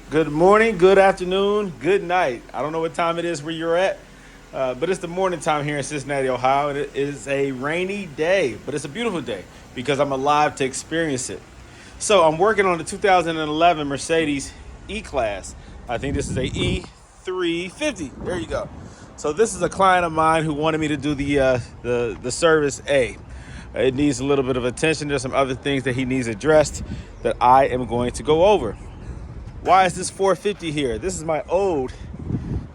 Good morning, good afternoon, good night. I don't know what time it is where you're at, but it's the morning time here in Cincinnati, Ohio. And it is a rainy day, but it's a beautiful day because I'm alive to experience it. So I'm working on the 2011 Mercedes E-Class. I think this is a E350. There you go. So this is a client of mine who wanted me to do the service A. It needs a little bit of attention. There's some other things that he needs addressed that I am going to go over. Why is this 450 here? This is my old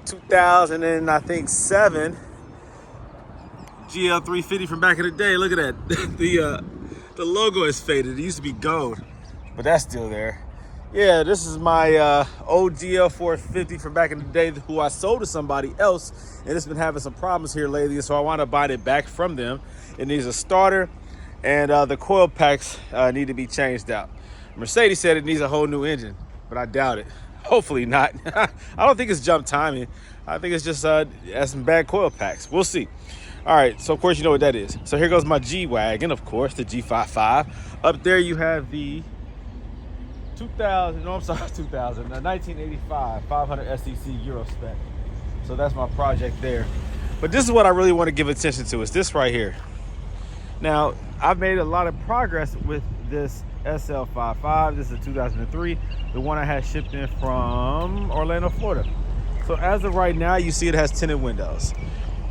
2007 GL350 from back in the day. Look at that. The logo is faded. It used to be gold, but that's still there. Yeah, this is my old GL450 from back in the day who I sold to somebody else, and it's been having some problems here lately, so I want to buy it back from them. It needs a starter, and the coil packs need to be changed out. Mercedes said it needs a whole new engine, but I doubt it. Hopefully not. I don't think it's jump timing. I think it's just has some bad coil packs. We'll see. All right, so of course you know what that is. So here goes my G-Wagon, of course, the G55. Up there you have the 1985 500 SEC Euro spec. So that's my project there. But this is what I really want to give attention to, is this right here. Now, I've made a lot of progress with this SL55. This is a 2003, the one I had shipped in from Orlando, Florida. So as of right now, you see it has tinted windows.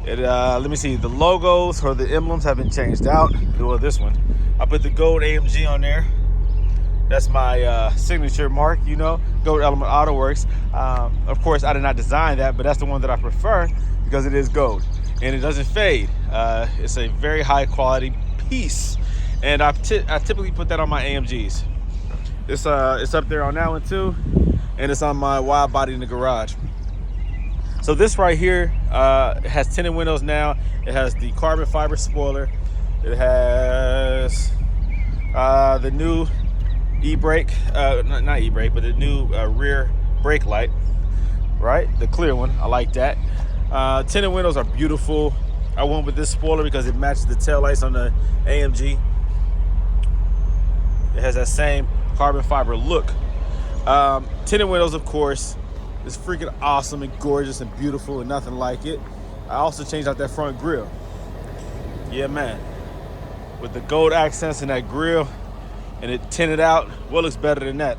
Let me see, the logos or the emblems have been changed out. Well, this one, I put the gold AMG on there. That's my signature mark, you know, Gold Element Auto Works. Of course, I did not design that, but that's the one that I prefer because it is gold and it doesn't fade. It's a very high quality piece. And I typically put that on my AMGs. It's up there on that one too, and it's on my wide body in the garage. So this right here has tinted windows now. It has the carbon fiber spoiler. It has the new e-brake, not e-brake, but the new rear brake light, right? The clear one, I like that. Tinted windows are beautiful. I went with this spoiler because it matches the taillights on the AMG. It has that same carbon fiber look. Tinted windows, of course, is freaking awesome and gorgeous and beautiful and nothing like it. I also changed out that front grille. Yeah, man. With the gold accents in that grille and it tinted out, what looks better than that?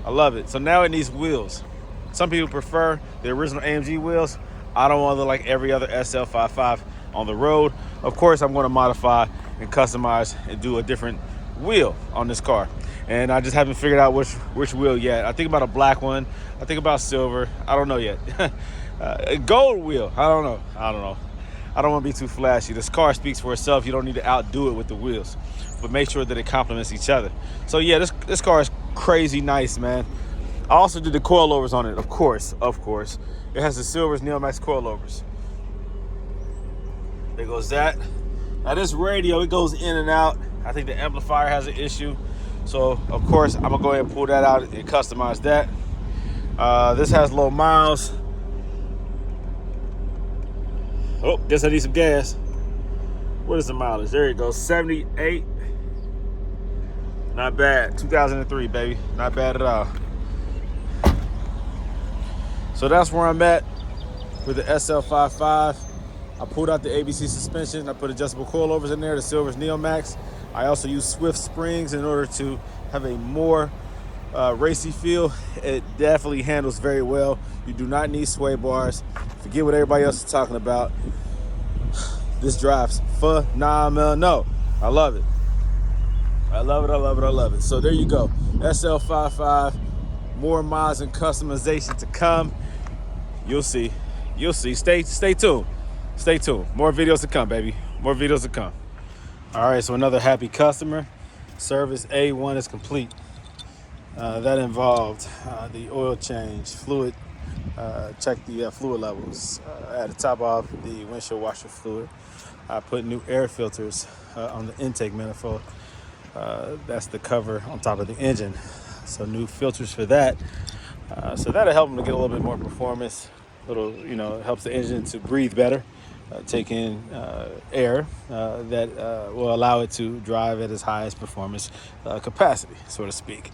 I love it. So now it needs wheels. Some people prefer the original AMG wheels. I don't want to look like every other SL55 on the road. Of course, I'm going to modify and customize and do a different wheel on this car, and I just haven't figured out which wheel yet. I think about a black one. I think about silver. I don't know yet. A gold wheel. I don't know. I don't want to be too flashy. This car speaks for itself. You don't need to outdo it with the wheels, but make sure that it complements each other. So yeah, this car is crazy nice, man. I also did the coilovers on it, of course. It has the Silver's Neomax coilovers. There goes that. Now this radio, it goes in and out. I think the amplifier has an issue. So of course, I'm gonna go ahead and pull that out and customize that. This has low miles. Oh, guess I need some gas. What is the mileage? There it goes, 78. Not bad, 2003, baby. Not bad at all. So that's where I'm at with the SL55. I pulled out the ABC suspension. I put adjustable coilovers in there, the Silver's Neomax. I also use Swift springs in order to have a more racy feel. It definitely handles very well. You do not need sway bars. Forget what everybody else is talking about. This drives phenomenal. I love it. I love it. So there you go. SL55, more mods and customization to come. You'll see. Stay tuned. Stay tuned. More videos to come, baby. More videos to come. All right, so another happy customer. Service A1 is complete. That involved the oil change, fluid, check the fluid levels. I had to top off the windshield washer fluid. I put new air filters on the intake manifold. That's the cover on top of the engine. So new filters for that. So that'll help them to get a little bit more performance. It helps the engine to breathe better. take in air that will allow it to drive at its highest performance capacity, so to speak.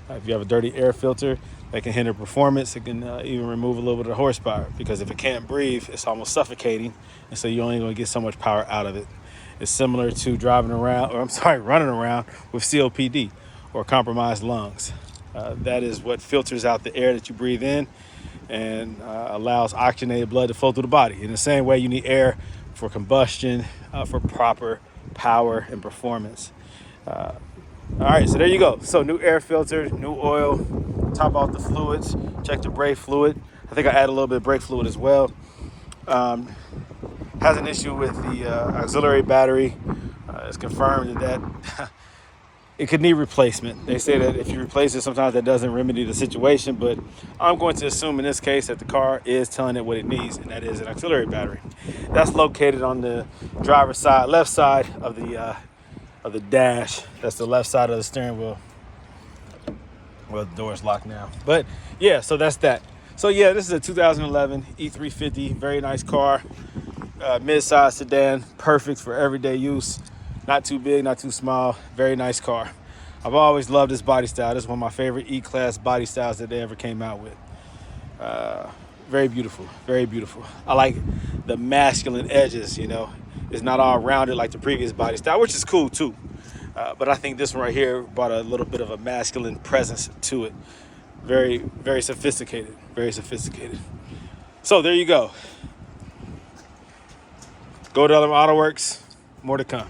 If you have a dirty air filter, that can hinder performance. It can even remove a little bit of horsepower, because if it can't breathe, it's almost suffocating, and so you're only going to get so much power out of it. It's similar to running around with COPD or compromised lungs. That is what filters out the air that you breathe in and allows oxygenated blood to flow through the body. In the same way, you need air for combustion, for proper power and performance. All right, so there you go. So new air filter, new oil, top off the fluids, check the brake fluid. I think I add a little bit of brake fluid as well. Has an issue with the auxiliary battery. It's confirmed that it could need replacement. They say that if you replace it, sometimes that doesn't remedy the situation, but I'm going to assume in this case that the car is telling it what it needs, and that is an auxiliary battery. That's located on the driver's side, left side of the dash. That's the left side of the steering wheel. Well, the door's locked now, but yeah, so that's that. So yeah, this is a 2011 E350, very nice car, mid-size sedan, perfect for everyday use. Not too big, not too small, very nice car. I've always loved this body style. This is one of my favorite E-Class body styles that they ever came out with. Very beautiful, very beautiful. I like the masculine edges, you know. It's not all rounded like the previous body style, which is cool too. But I think this one right here brought a little bit of a masculine presence to it. Very, very sophisticated, very sophisticated. So there you go. Go to other Auto Works, more to come.